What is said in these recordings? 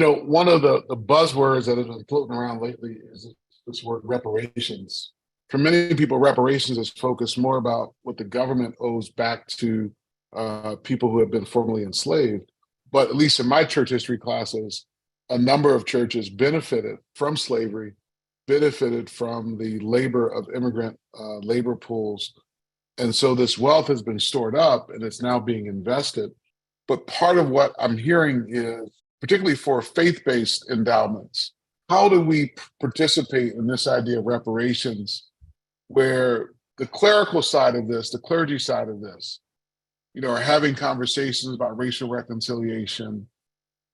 One of the buzzwords that has been floating around lately is this word reparations. For many people, reparations is focused more about what the government owes back to people who have been formerly enslaved. But at least in my church history classes, a number of churches benefited from slavery, benefited from the labor of immigrant labor pools. And so this wealth has been stored up and it's now being invested. But part of what I'm hearing is, particularly for faith-based endowments, how do we participate in this idea of reparations where the clerical side of this, the clergy side of this, are having conversations about racial reconciliation,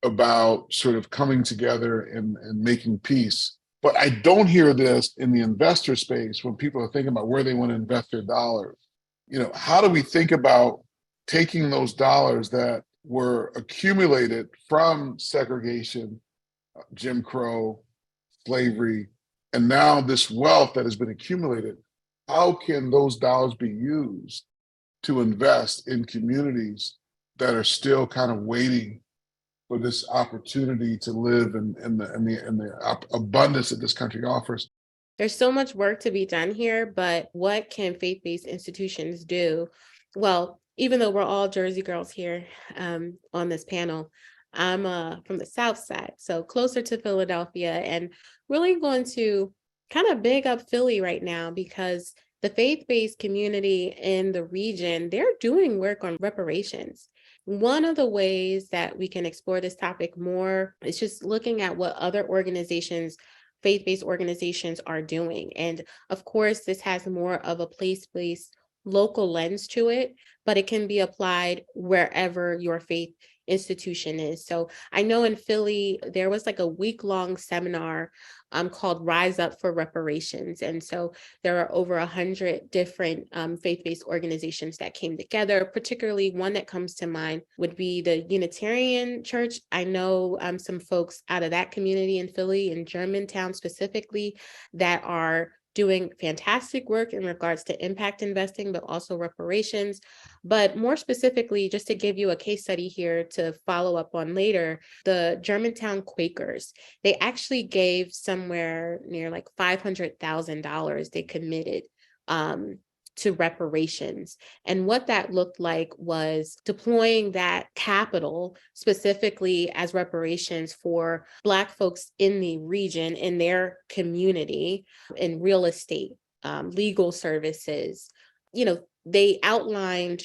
about sort of coming together and making peace. But I don't hear this in the investor space when people are thinking about where they want to invest their dollars. How do we think about taking those dollars that were accumulated from segregation, Jim Crow, slavery, and now this wealth that has been accumulated? How can those dollars be used to invest in communities that are still kind of waiting for this opportunity to live in the abundance that this country offers? There's so much work to be done here, but what can faith-based institutions do? Well, even though we're all Jersey girls here on this panel, I'm from the South Side, so closer to Philadelphia, and really going to kind of big up Philly right now because the faith-based community in the region, they're doing work on reparations. One of the ways that we can explore this topic more is just looking at what other organizations, faith-based organizations, are doing. And of course, this has more of a place-based local lens to it, but it can be applied wherever your faith institution is. So I know in Philly, there was like a week-long seminar called Rise Up for Reparations. And so there are over 100 different faith-based organizations that came together. Particularly one that comes to mind would be the Unitarian Church. I know some folks out of that community in Philly, in Germantown specifically, that are doing fantastic work in regards to impact investing, but also reparations. But more specifically, just to give you a case study here to follow up on later, the Germantown Quakers, they actually gave somewhere near like $500,000 they committed to reparations. And what that looked like was deploying that capital specifically as reparations for Black folks in the region, in their community, in real estate, legal services. They outlined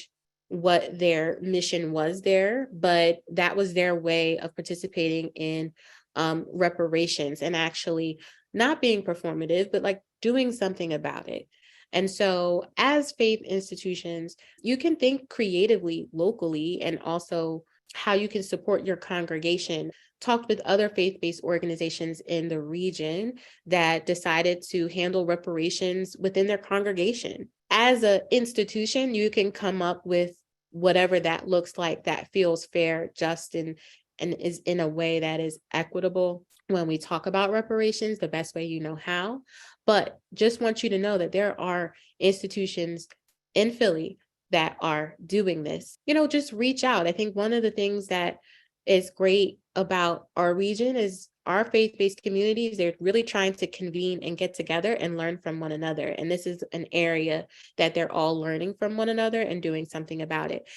what their mission was there, but that was their way of participating in reparations and actually not being performative, but like doing something about it. And so as faith institutions, you can think creatively locally and also how you can support your congregation. Talked with other faith-based organizations in the region that decided to handle reparations within their congregation. As an institution, you can come up with whatever that looks like that feels fair, just, and is in a way that is equitable. When we talk about reparations, the best way you know how. But just want you to know that there are institutions in Philly that are doing this. Just reach out. I think one of the things that is great about our region is our faith-based communities. They're really trying to convene and get together and learn from one another. And this is an area that they're all learning from one another and doing something about it.